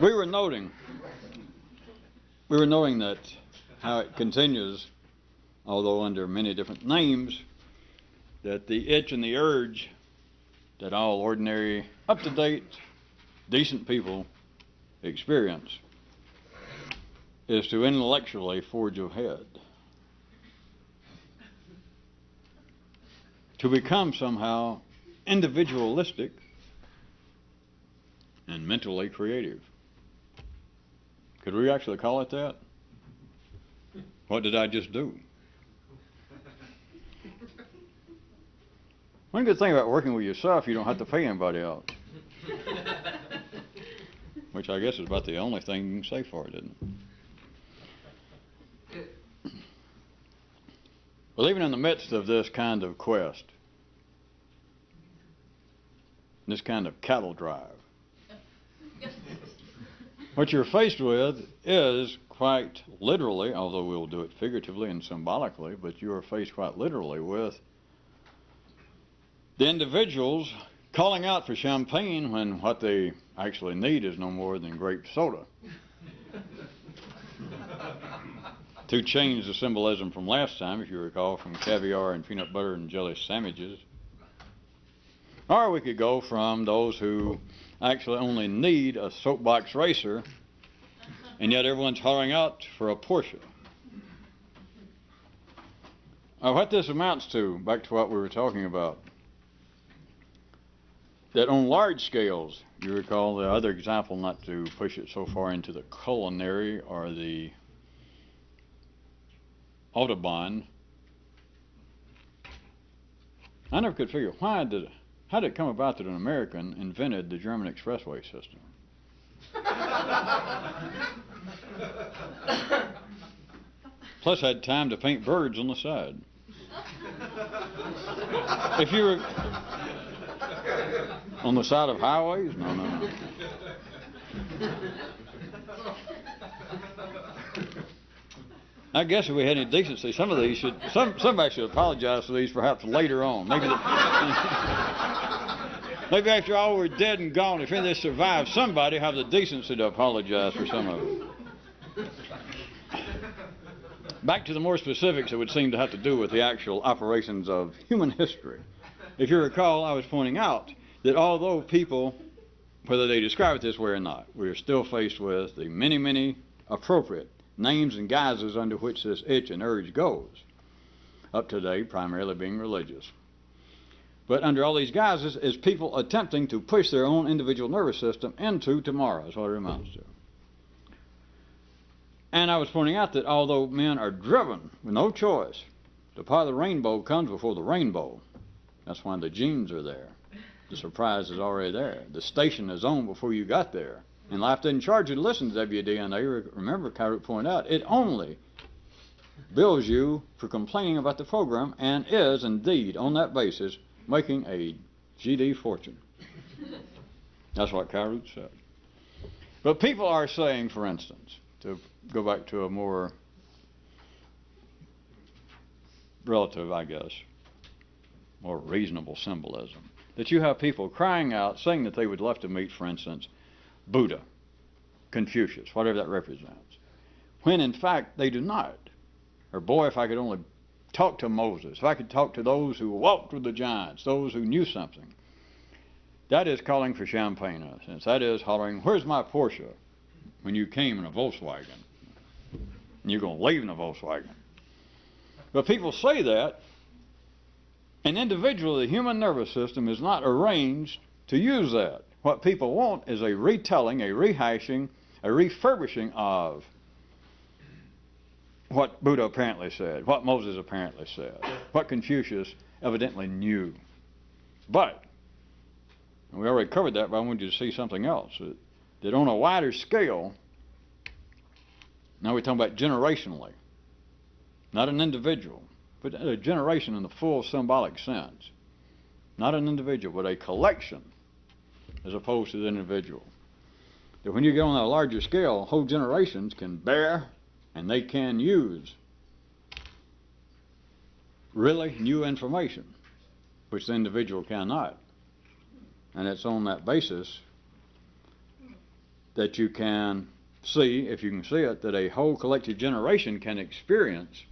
We were noting that how it continues, although under many different names, that the itch and the urge that all ordinary, up-to-date, decent people experience is to intellectually forge ahead, to become somehow individualistic and mentally creative. Could we actually call it that? What did I just do? One good thing about working with yourself, you don't have to pay anybody else. Which I guess is about the only thing you can say for it, isn't it? Well, even in the midst of this kind of quest, this kind of cattle drive, what you're faced with is quite literally, although we'll do it figuratively and symbolically, but you are faced quite literally with the individuals calling out for champagne when what they actually need is no more than grape soda. To change the symbolism from last time, if you recall, from caviar and peanut butter and jelly sandwiches. Or we could go from those who actually only need a soapbox racer, and yet everyone's hollering out for a Porsche. What this amounts to, back to what we were talking about, that on large scales, you recall the other example, not to push it so far into the culinary or the Autobahn, I never could figure how did it come about that an American invented the German expressway system? Plus had time to paint birds on the side. If you were on the side of highways, no. I guess if we had any decency, some of these somebody should apologize for these perhaps later on. Maybe after all we're dead and gone, if any of this survives, somebody have the decency to apologize for some of it. Back to the more specifics, it would seem to have to do with the actual operations of human history. If you recall, I was pointing out that although people, whether they describe it this way or not, we are still faced with the many, many appropriate names and guises under which this itch and urge goes, up to date primarily being religious. But under all these guises is people attempting to push their own individual nervous system into tomorrow, is what it amounts to. And I was pointing out that although men are driven with no choice, the part of the rainbow comes before the rainbow. That's why the genes are there. The surprise is already there. The station is on before you got there. And life didn't charge you to listen to WDNA. Remember, Kyroots pointed out, it only bills you for complaining about the program and is indeed, on that basis, making a GD fortune. That's what Kyroots said. But people are saying, for instance, to go back to a more relative, I guess, more reasonable symbolism, that you have people crying out, saying that they would love to meet, for instance, Buddha, Confucius, whatever that represents, when in fact they do not. Or boy, if I could only talk to Moses, if I could talk to those who walked with the giants, those who knew something. That is calling for champagne in a sense. That is hollering, where's my Porsche? When you came in a Volkswagen. And you're going to leave in a Volkswagen. But people say that, and individually the human nervous system is not arranged to use that. What people want is a retelling, a rehashing, a refurbishing of what Buddha apparently said, what Moses apparently said, what Confucius evidently knew. But, and we already covered that, but I wanted you to see something else, that on a wider scale, now we're talking about generationally, not an individual, but a generation in the full symbolic sense. Not an individual, but a collection, as opposed to the individual. That when you get on a larger scale, whole generations can bear and they can use really new information, which the individual cannot. And it's on that basis that you can see, if you can see it, that a whole collective generation can experience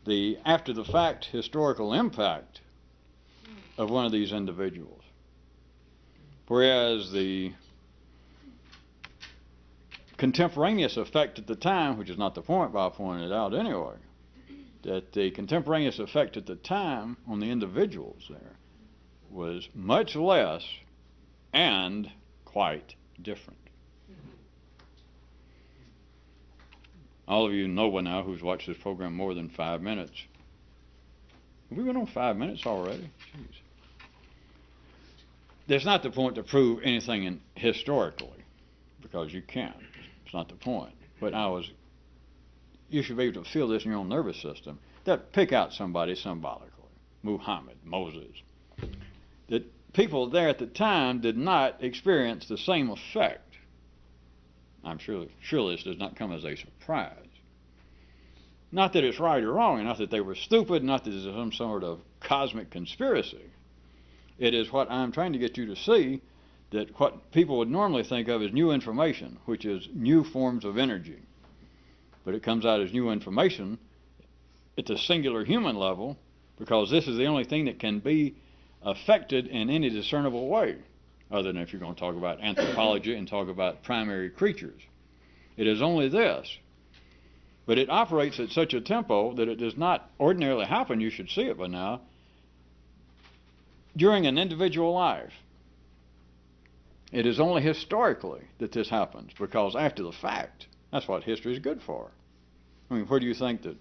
the after-the-fact historical impact of one of these individuals. Whereas the contemporaneous effect at the time, which is not the point, but I'll point it out anyway, that the contemporaneous effect at the time on the individuals there was much less and quite different. All of you know by now who's watched this program more than 5 minutes. Have we been on 5 minutes already? Jeez. That's not the point to prove anything historically, because you can't. It's not the point. But you should be able to feel this in your own nervous system. That pick out somebody symbolically. Muhammad, Moses. That people there at the time did not experience the same effect. I'm sure surely this does not come as a surprise. Not that it's right or wrong, not that they were stupid, not that it's some sort of cosmic conspiracy. It is what I'm trying to get you to see, that what people would normally think of as new information, which is new forms of energy, but it comes out as new information at the singular human level, because this is the only thing that can be affected in any discernible way, other than if you're going to talk about anthropology and talk about primary creatures. It is only this. But it operates at such a tempo that it does not ordinarily happen, you should see it by now, during an individual life. It is only historically that this happens, because after the fact, that's what history is good for. I mean, where do you think that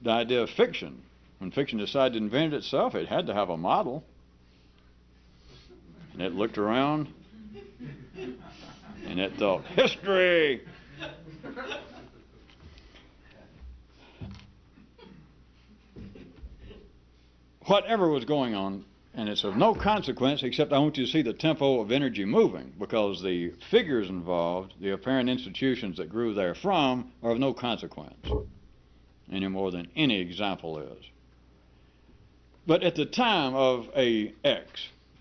the idea of fiction, when fiction decided to invent itself, it had to have a model. And it looked around, and it thought, history! Whatever was going on, and it's of no consequence, except I want you to see the tempo of energy moving, because the figures involved, the apparent institutions that grew therefrom, are of no consequence, any more than any example is. But at the time of a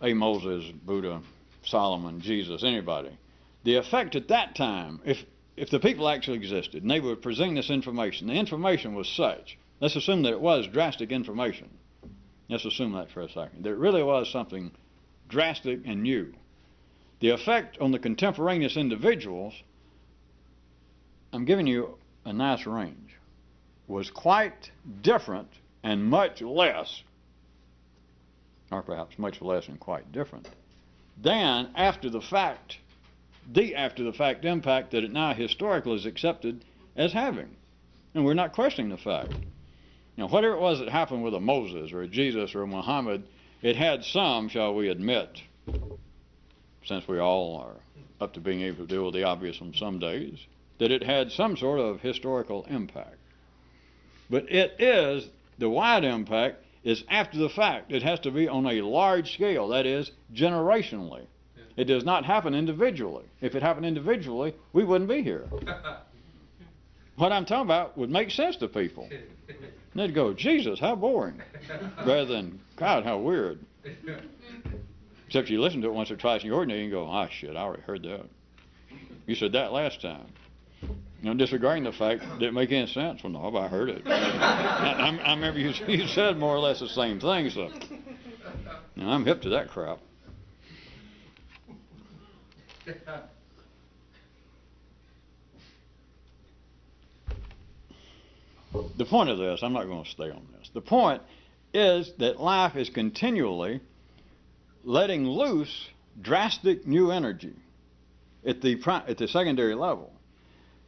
Moses, Buddha, Solomon, Jesus, anybody, the effect at that time, if the people actually existed and they were presenting this information, the information was such, let's assume that it was drastic information. Let's assume that for a second. That it really was something drastic and new. The effect on the contemporaneous individuals, I'm giving you a nice range, was quite different and much less, or perhaps much less and quite different, than after the fact, the after the fact impact that it now historically is accepted as having. And we're not questioning the fact. Now, whatever it was that happened with a Moses or a Jesus or a Muhammad, it had some, shall we admit, since we all are up to being able to deal with the obvious on some days, that it had some sort of historical impact. But it is, the wide impact is after the fact. It has to be on a large scale, that is, generationally. It does not happen individually. If it happened individually, we wouldn't be here. What I'm talking about would make sense to people. And they'd go, Jesus, how boring. Rather than, God, how weird. Except you listen to it once or twice in the ordinary and go, shit, I already heard that. You said that last time. You know, disregarding the fact that it didn't make any sense. Well, no, but I heard it. I remember you said more or less the same thing, so now I'm hip to that crap. The point of this, I'm not going to stay on this. The point is that life is continually letting loose drastic new energy at the secondary level.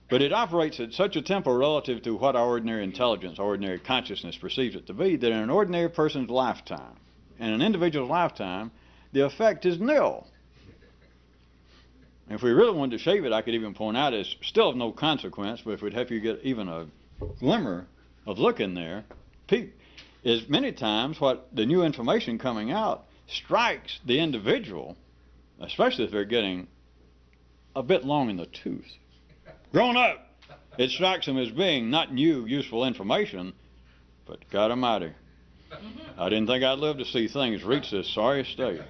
But it operates at such a tempo relative to what our ordinary intelligence, ordinary consciousness perceives it to be, that in an ordinary person's lifetime, in an individual's lifetime, the effect is nil. If we really wanted to shave it, I could even point out it's still of no consequence, but if we'd help you get even a glimmer of look in there, is many times what the new information coming out strikes the individual, especially if they're getting a bit long in the tooth. Grown up, it strikes them as being not new, useful information, but God Almighty, I didn't think I'd live to see things reach this sorry state.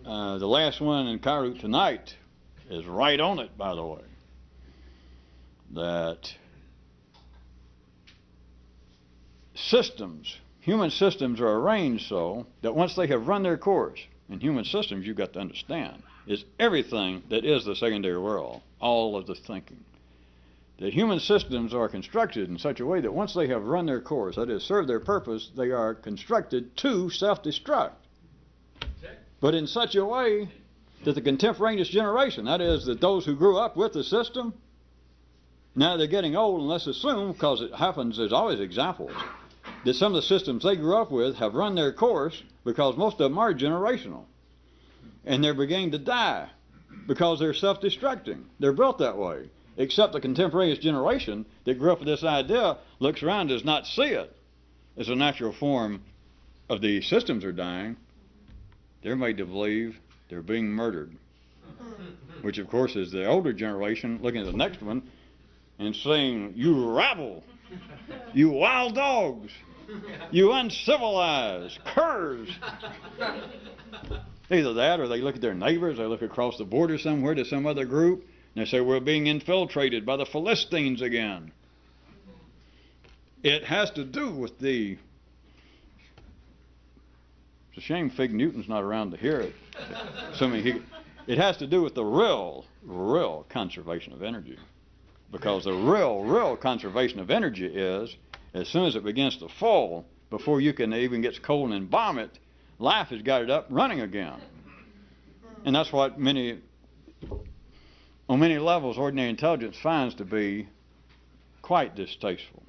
The last one in Kyroots tonight is right on it, by the way. That systems, human systems, are arranged so that once they have run their course, and human systems, you've got to understand, is everything that is the secondary world, all of the thinking. The human systems are constructed in such a way that once they have run their course, that is, served their purpose, they are constructed to self-destruct. But in such a way that the contemporaneous generation, that is, that those who grew up with the system, now they're getting old, and let's assume, because it happens, there's always examples, that some of the systems they grew up with have run their course because most of them are generational. And they're beginning to die because they're self-destructing. They're built that way. Except the contemporaneous generation that grew up with this idea looks around and does not see it as a natural form of the systems are dying. They're made to believe they're being murdered. Which, of course, is the older generation looking at the next one and saying, "You rabble, you wild dogs, you uncivilized curs." Either that, or they look at their neighbors, they look across the border somewhere to some other group, and they say, "We're being infiltrated by the Philistines again." It has to do with the... It's a shame Fig Newton's not around to hear it. It has to do with the real conservation of energy. Because the real conservation of energy is, as soon as it begins to fall, before you can even get cold and bomb it, life has got it up running again. And that's what on many levels, ordinary intelligence finds to be quite distasteful.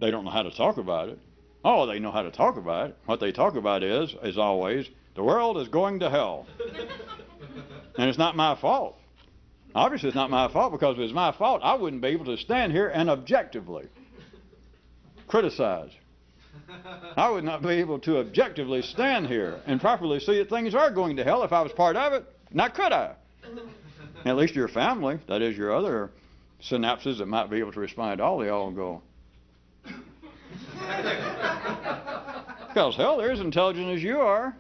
They don't know how to talk about it. Oh, they know how to talk about it. What they talk about is always, the world is going to hell. And it's not my fault. Obviously it's not my fault, because if it was my fault, I wouldn't be able to stand here and objectively criticize. I would not be able to objectively stand here and properly see that things are going to hell if I was part of it. Now could I? At least your family, that is your other synapses that might be able to respond, all they all go. Because hell, they're as intelligent as you are.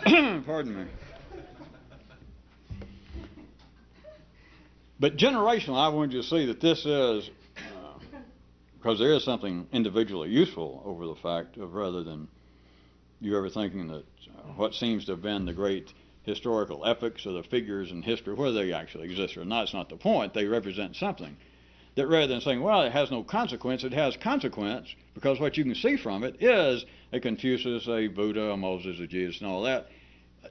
Pardon me. But generationally, I wanted you to see that this is, because there is something individually useful over the fact of, rather than you ever thinking that what seems to have been the great historical epics or the figures in history, whether they actually exist or not, it's not the point. They represent something. That rather than saying, well, it has no consequence, it has consequence, because what you can see from it is a Confucius, a Buddha, a Moses, a Jesus, and all that.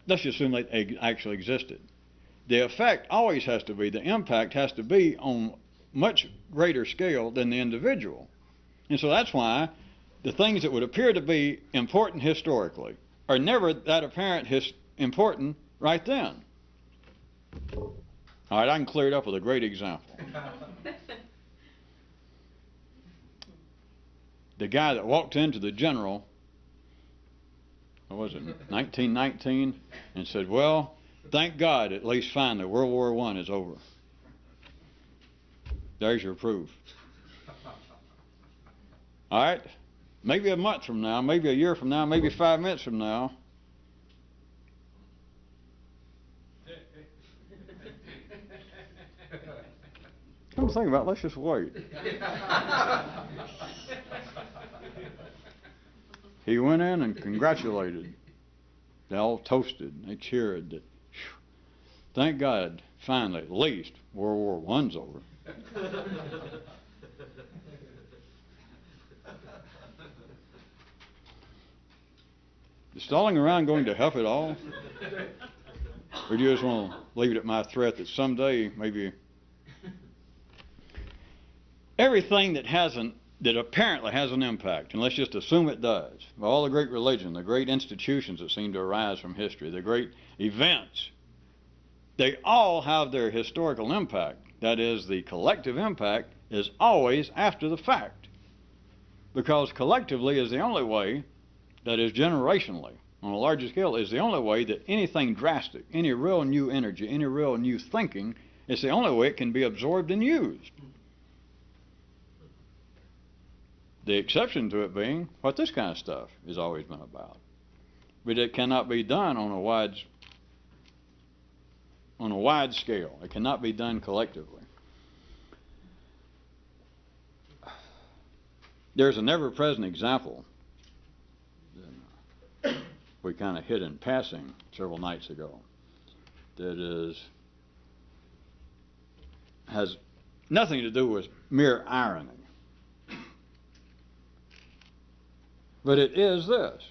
Let's just assume they actually existed. The effect always has to be, the impact has to be on much greater scale than the individual. And so that's why the things that would appear to be important historically are never that apparent important right then. All right, I can clear it up with a great example. The guy that walked into the general, what was it, 1919, and said, "Well, thank God, at least finally, World War I is over." There's your proof. All right? Maybe a month from now, maybe a year from now, maybe 5 minutes from now. Come to think about it, let's just wait. He went in and congratulated. They all toasted. They cheered. That, thank God, finally, at least, World War I's over. Is stalling around going to help at all? Or do you just want to leave it at my threat that someday, maybe, everything that apparently has an impact, and let's just assume it does, all the great religion, the great institutions that seem to arise from history, the great events, they all have their historical impact. That is, the collective impact is always after the fact. Because collectively is the only way, that is generationally, on a larger scale, is the only way that anything drastic, any real new energy, any real new thinking, is the only way it can be absorbed and used. The exception to it being what this kind of stuff has always been about. But it cannot be done on a wide scale. It cannot be done collectively. There's an ever-present example that we kind of hit in passing several nights ago that has nothing to do with mere irony. But it is this,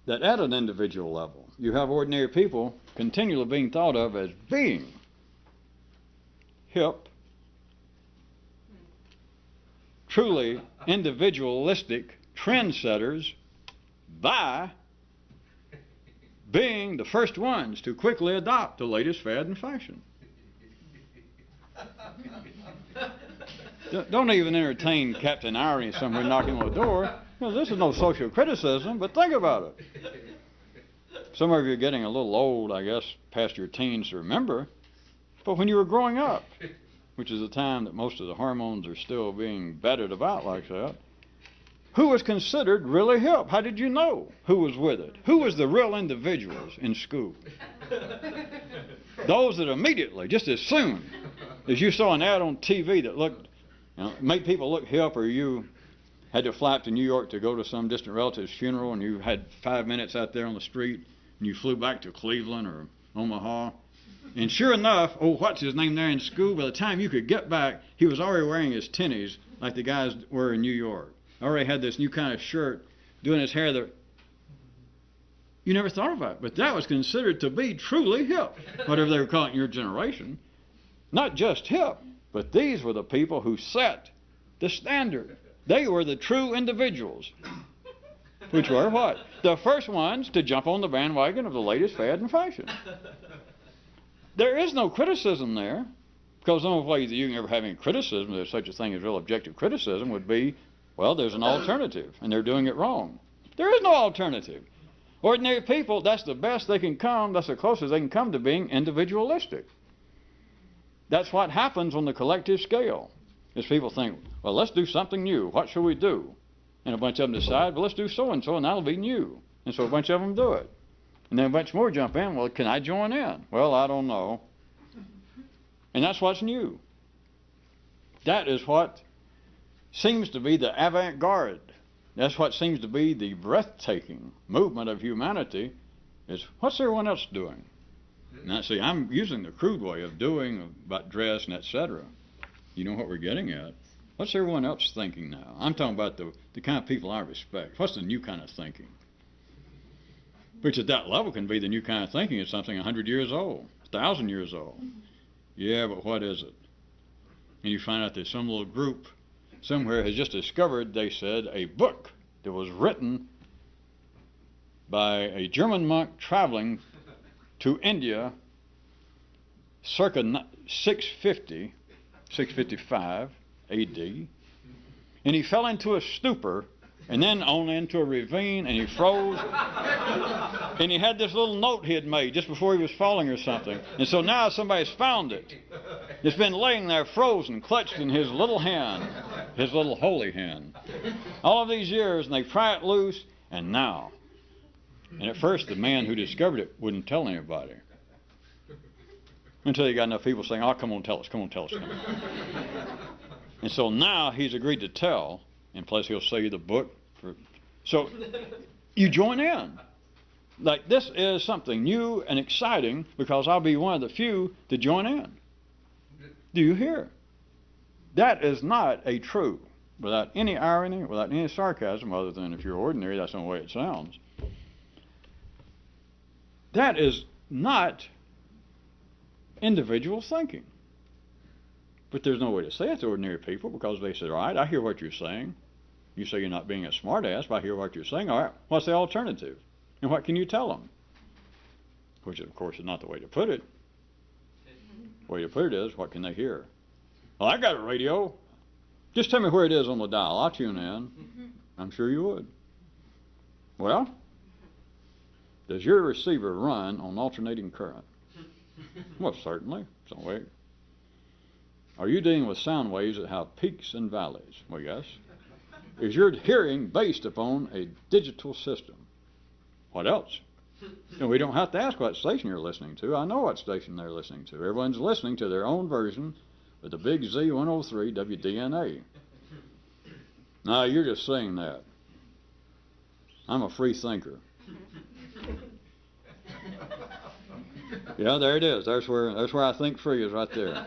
that at an individual level, you have ordinary people continually being thought of as being hip, truly individualistic trendsetters by being the first ones to quickly adopt the latest fad and fashion. Don't even entertain Captain Irony somewhere knocking on the door. You know, this is no social criticism, but think about it. Some of you are getting a little old, I guess, past your teens to remember. But when you were growing up, which is the time that most of the hormones are still being battered about like that, who was considered really hip? How did you know who was with it? Who was the real individuals in school? Those that immediately, just as soon as you saw an ad on TV that looked, made people look hip, or you had to fly up to New York to go to some distant relative's funeral, and you had 5 minutes out there on the street, and you flew back to Cleveland or Omaha, and sure enough, what's his name there in school, by the time you could get back, he was already wearing his tennies like the guys were in New York. Already had this new kind of shirt, doing his hair that you never thought about. But that was considered to be truly hip, whatever they were calling it in your generation. Not just hip, but these were the people who set the standard. They were the true individuals, which were what? The first ones to jump on the bandwagon of the latest fad and fashion. There is no criticism there, because the only way that you can ever have any criticism, if there's such a thing as real objective criticism, would be, well, there's an alternative, and they're doing it wrong. There is no alternative. Ordinary people, that's the best they can come, that's the closest they can come to being individualistic. That's what happens on the collective scale, is people think, well, let's do something new. What shall we do? And a bunch of them decide, well, let's do so-and-so, and that'll be new. And so a bunch of them do it. And then a bunch more jump in, well, can I join in? Well, I don't know. And that's what's new. That is what seems to be the avant-garde. That's what seems to be the breathtaking movement of humanity, is what's everyone else doing? Now, see, I'm using the crude way of doing about dress and etc. You know what we're getting at. What's everyone else thinking now? I'm talking about the kind of people I respect. What's the new kind of thinking? Which at that level can be the new kind of thinking is something 100 years old, 1,000 years old. Yeah, but what is it? And you find out there's some little group somewhere has just discovered, they said, a book that was written by a German monk traveling to India circa 650, 655 AD, and he fell into a stupor and then on into a ravine, and he froze, and he had this little note he had made just before he was falling or something, and so now somebody's found it. It's been laying there frozen, clutched in his little hand, his little holy hand, all of these years, and they pry it loose, and now. And at first the man who discovered it wouldn't tell anybody, until you got enough people saying, oh, come on, tell us, come on, tell us. Come on. And so now he's agreed to tell, and plus he'll sell you the book. So you join in. Like, this is something new and exciting, because I'll be one of the few to join in. Do you hear? That is not a true, without any irony, without any sarcasm, other than if you're ordinary, that's the only way it sounds. That is not individual thinking. But there's no way to say it to ordinary people, because they say, all right, I hear what you're saying. You say you're not being a smartass, but I hear what you're saying. All right, what's the alternative? And what can you tell them? Which, of course, is not the way to put it. The way to put it is, what can they hear? Well, I got a radio. Just tell me where it is on the dial. I'll tune in. I'm sure you would. Well, does your receiver run on alternating current? Well, certainly. So wait. Are you dealing with sound waves that have peaks and valleys? Well, yes. Is your hearing based upon a digital system? What else? And we don't have to ask what station you're listening to. I know what station they're listening to. Everyone's listening to their own version of the big Z103 WDNA. Now, you're just saying that. I'm a free thinker. Yeah, there it is. That's where I think free is, right there.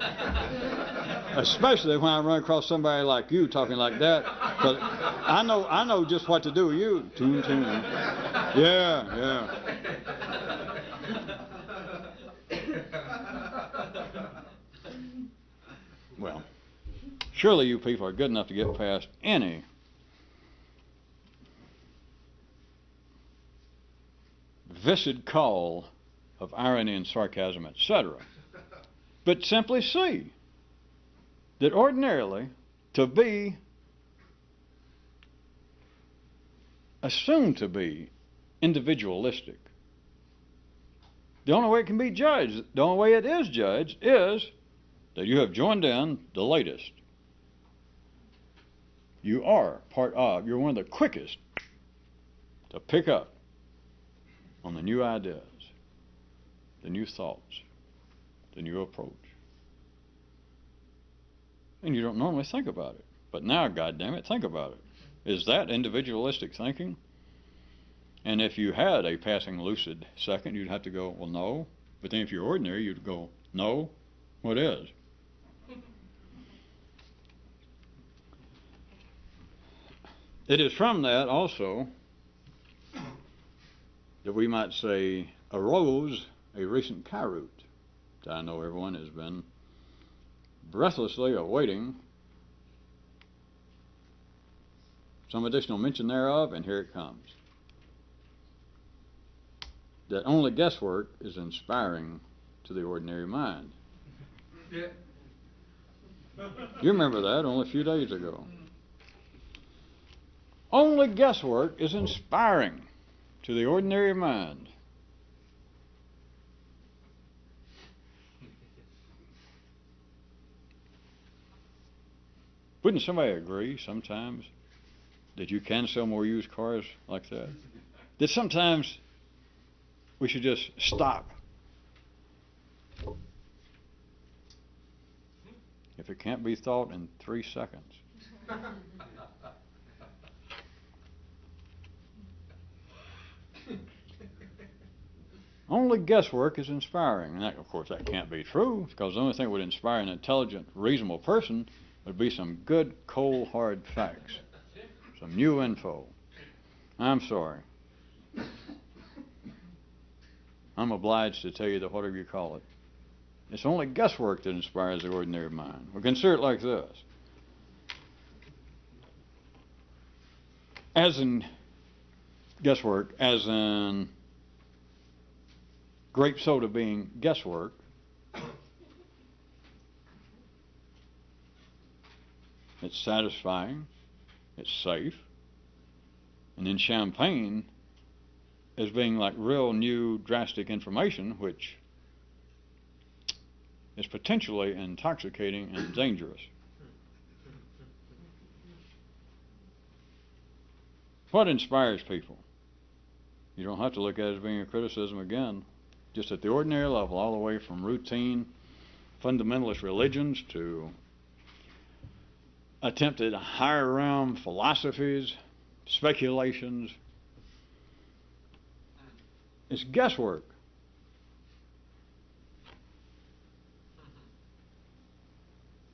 Especially when I run across somebody like you talking like that. But I know just what to do with you. Tune. Yeah. Well, surely you people are good enough to get past any viscid call of irony and sarcasm, etc. But simply see that ordinarily, to be assumed to be individualistic, the only way it can be judged, the only way it is judged, is that you have joined in the latest. You are part of, you're one of the quickest to pick up on the new ideas, the new thoughts, the new approach. And you don't normally think about it. But now, goddammit, think about it. Is that individualistic thinking? And if you had a passing lucid second, you'd have to go, well, no. But then if you're ordinary, you'd go, no, what is? It is from that also that we might say arose a recent Kyroot that I know everyone has been breathlessly awaiting some additional mention thereof, and here it comes. That only guesswork is inspiring to the ordinary mind. You remember that only a few days ago. Only guesswork is inspiring to the ordinary mind. Wouldn't somebody agree sometimes that you can sell more used cars like that? That sometimes we should just stop. If it can't be thought in 3 seconds. Only guesswork is inspiring. And that, of course, that can't be true, because the only thing that would inspire an intelligent, reasonable person would be some good, cold, hard facts. Some new info. I'm sorry. I'm obliged to tell you that whatever you call it. It's only guesswork that inspires the ordinary mind. Well, consider it like this. As in guesswork, as in grape soda being guesswork, it's satisfying, it's safe, and then champagne as being like real new drastic information, which is potentially intoxicating and dangerous. What inspires people? You don't have to look at it as being a criticism again. Just at the ordinary level, all the way from routine fundamentalist religions to attempted higher realm philosophies, speculations. It's guesswork.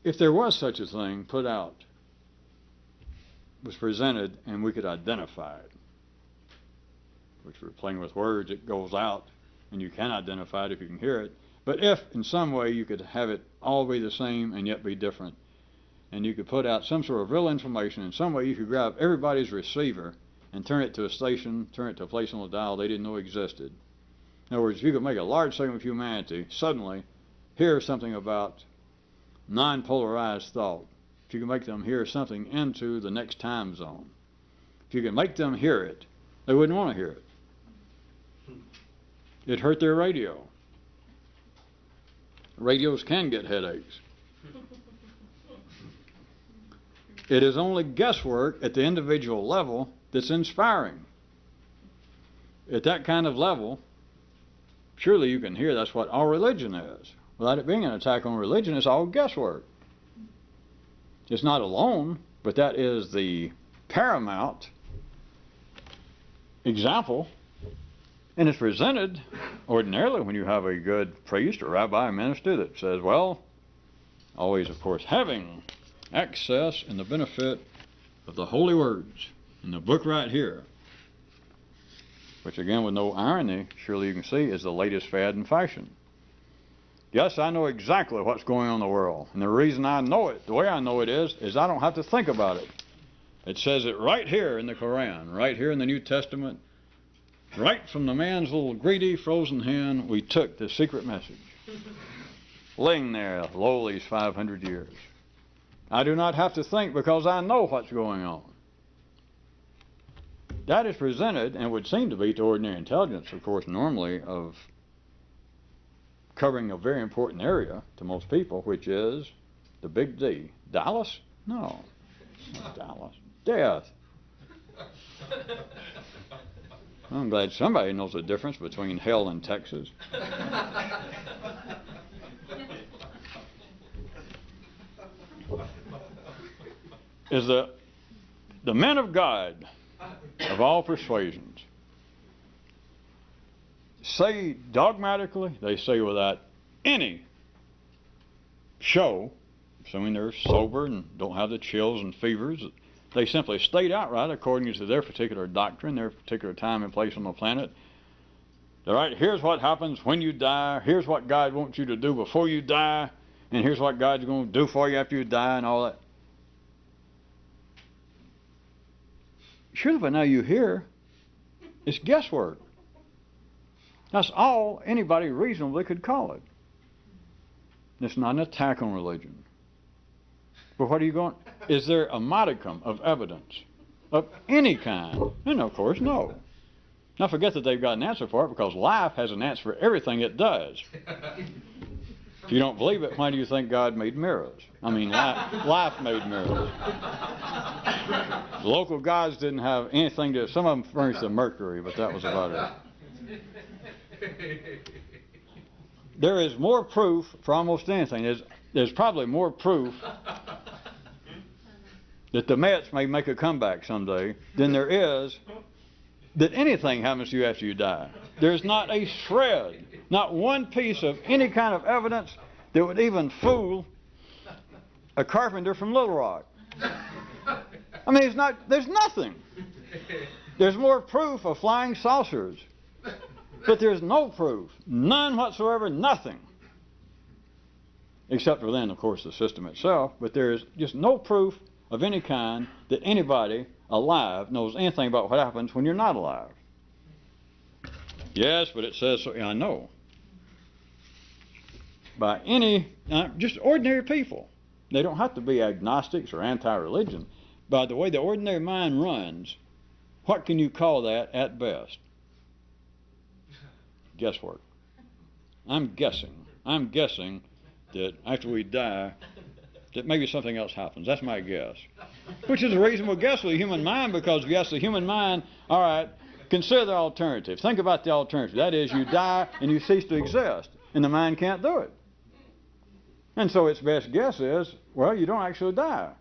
If there was such a thing put out, was presented, and we could identify it, which we're playing with words, it goes out, and you can identify it if you can hear it. But if in some way you could have it all be the same and yet be different, and you could put out some sort of real information, in some way you could grab everybody's receiver and turn it to a station, turn it to a place on the dial they didn't know existed. In other words, if you could make a large segment of humanity suddenly hear something about non-polarized thought, if you can make them hear something into the next time zone, if you can make them hear it, they wouldn't want to hear it. It hurt their radio. Radios can get headaches. It is only guesswork at the individual level that's inspiring. At that kind of level, surely you can hear that's what all religion is. Without it being an attack on religion, it's all guesswork. It's not alone, but that is the paramount example. And it's presented ordinarily when you have a good priest or rabbi or minister that says, well, always, of course, having access and the benefit of the holy words in the book right here, which again, with no irony, surely you can see, is the latest fad and fashion. Yes, I know exactly what's going on in the world. And the reason I know it, the way I know it is I don't have to think about it. It says it right here in the Quran, right here in the New Testament. Right from the man's little greedy frozen hand, we took the secret message. Laying there, lo, these 500 years. I do not have to think because I know what's going on. That is presented, and would seem to be to ordinary intelligence, of course, normally, of covering a very important area to most people, which is the big D. Dallas? No. Not Dallas. Death. I'm glad somebody knows the difference between hell and Texas. Is the men of God of all persuasions say dogmatically, they say without any show, assuming they're sober and don't have the chills and fevers, they simply state outright, according to their particular doctrine, their particular time and place on the planet, all right, here's what happens when you die, here's what God wants you to do before you die, and here's what God's going to do for you after you die and all that. Surely by now you hear, it's guesswork. That's all anybody reasonably could call it. It's not an attack on religion. But what are you going... Is there a modicum of evidence of any kind? And of course, no. Now forget that they've got an answer for it, because life has an answer for everything it does. If you don't believe it, why do you think God made mirrors? I mean, life made mirrors. The local gods didn't have anything to... Some of them furnished the mercury, but that was about it. There is more proof for almost anything. There's probably more proof that the Mets may make a comeback someday than there is that anything happens to you after you die. There's not a shred, not one piece of any kind of evidence that would even fool a carpenter from Little Rock. I mean, there's nothing. There's more proof of flying saucers, but there's no proof, none whatsoever, nothing. Except for then, of course, the system itself, but there's just no proof of any kind that anybody alive knows anything about what happens when you're not alive. Yes, but it says so. I know. By any, just ordinary people. They don't have to be agnostics or anti-religion. By the way the ordinary mind runs, what can you call that at best? Guesswork. I'm guessing that after we die, that maybe something else happens. That's my guess. Which is a reasonable guess with the human mind, because if you ask the human mind, all right, consider the alternative. Think about the alternative. That is, you die and you cease to exist. And the mind can't do it. And so its best guess is, well, you don't actually die.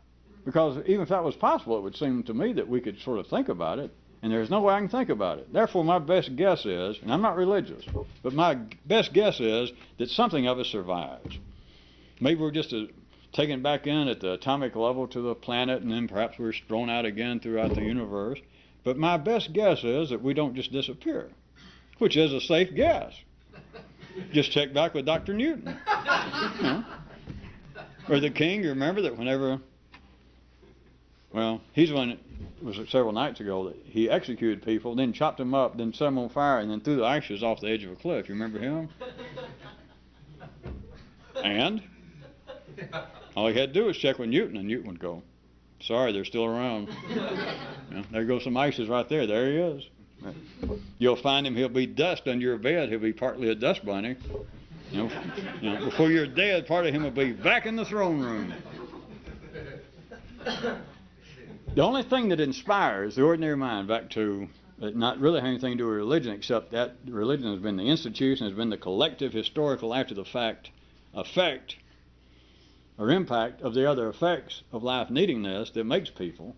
Because even if that was possible, it would seem to me that we could sort of think about it. And there's no way I can think about it. Therefore, my best guess is, and I'm not religious, but my best guess is that something of us survives. Maybe we're just taken back in at the atomic level to the planet, and then perhaps we're thrown out again throughout the universe. But my best guess is that we don't just disappear, which is a safe guess. Just check back with Dr. Newton. You know? Or the king, you remember that whenever... Well, he's one, it was several nights ago, that he executed people, then chopped them up, then set them on fire, and then threw the ashes off the edge of a cliff. You remember him? And all he had to do was check with Newton, and Newton would go, sorry, they're still around. There goes some ashes right there. There he is. You'll find him, he'll be dust under your bed. He'll be partly a dust bunny. Before you're dead, part of him will be back in the throne room. The only thing that inspires the ordinary mind, back to it not really having anything to do with religion, except that religion has been the institution, has been the collective, historical, after the fact effect or impact of the other effects of life needing this, that makes people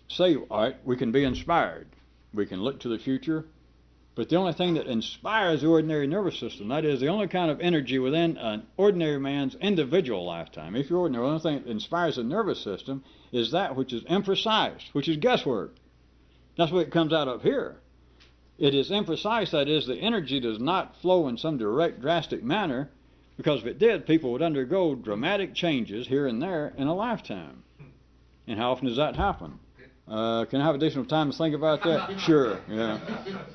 say, all right, we can be inspired. We can look to the future. But the only thing that inspires the ordinary nervous system, that is the only kind of energy within an ordinary man's individual lifetime, if you're ordinary, the only thing that inspires the nervous system is that which is imprecise, which is guesswork. That's what it comes out of here. It is imprecise, that is, the energy does not flow in some direct, drastic manner, because if it did, people would undergo dramatic changes here and there in a lifetime. And how often does that happen? Can I have additional time to think about that? Sure, yeah.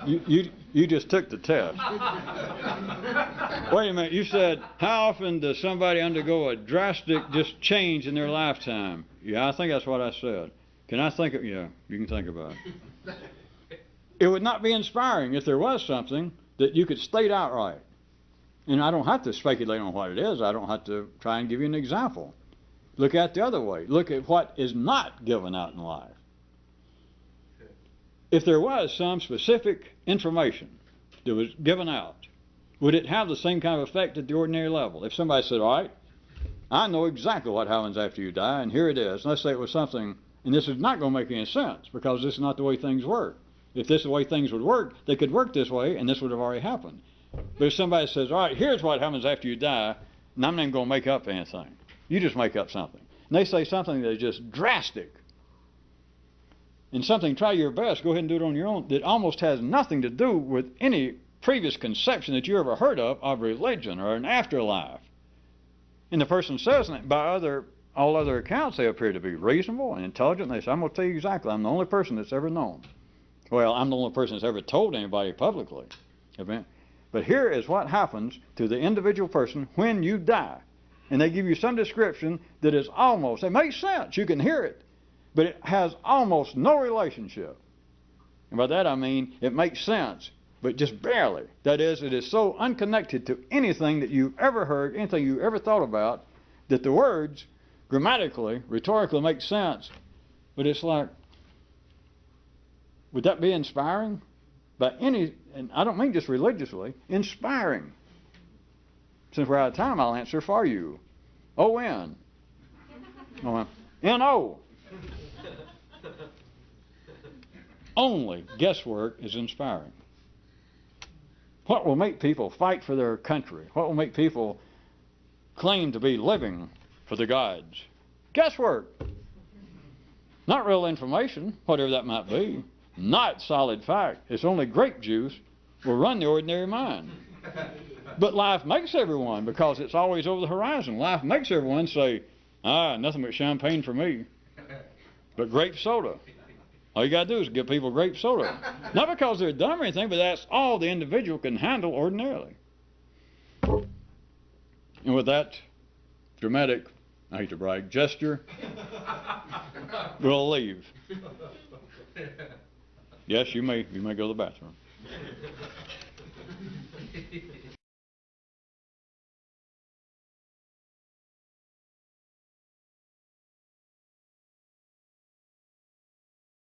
You just took the test. Wait a minute, you said, how often does somebody undergo a drastic just change in their lifetime? Yeah, I think that's what I said. Can I think of, yeah, you can think about it. It would not be inspiring if there was something that you could state outright. And I don't have to speculate on what it is. I don't have to try and give you an example. Look at it the other way. Look at what is not given out in life. If there was some specific information that was given out, would it have the same kind of effect at the ordinary level? If somebody said, all right, I know exactly what happens after you die, and here it is. Let's say it was something, and this is not going to make any sense, because this is not the way things work. If this is the way things would work, they could work this way, and this would have already happened. But if somebody says, all right, here's what happens after you die, and I'm not even going to make up anything. You just make up something. And they say something that is just drastic. And something, try your best, go ahead and do it on your own, that almost has nothing to do with any previous conception that you ever heard of religion or an afterlife. And the person says that by all other accounts, they appear to be reasonable and intelligent. And they say, I'm going to tell you exactly, I'm the only person that's ever known. Well, I'm the only person that's ever told anybody publicly. But here is what happens to the individual person when you die. And they give you some description that is almost, it makes sense, you can hear it, but it has almost no relationship. And by that I mean it makes sense, but just barely. That is, it is so unconnected to anything that you've ever heard, anything you ever thought about, that the words grammatically, rhetorically make sense, but it's like, would that be inspiring? By any, and I don't mean just religiously, inspiring. Since we're out of time, I'll answer for you. O-N. N-O. Only guesswork is inspiring. What will make people fight for their country? What will make people claim to be living for the gods? Guesswork. Not real information, whatever that might be. Not solid fact. It's only grape juice will run the ordinary mind. But life makes everyone, because it's always over the horizon. Life makes everyone say, nothing but champagne for me. But grape soda. All you got to do is give people grape soda. Not because they're dumb or anything, but that's all the individual can handle ordinarily. And with that dramatic, I hate to brag, gesture, we'll leave. Yes, you may go to the bathroom.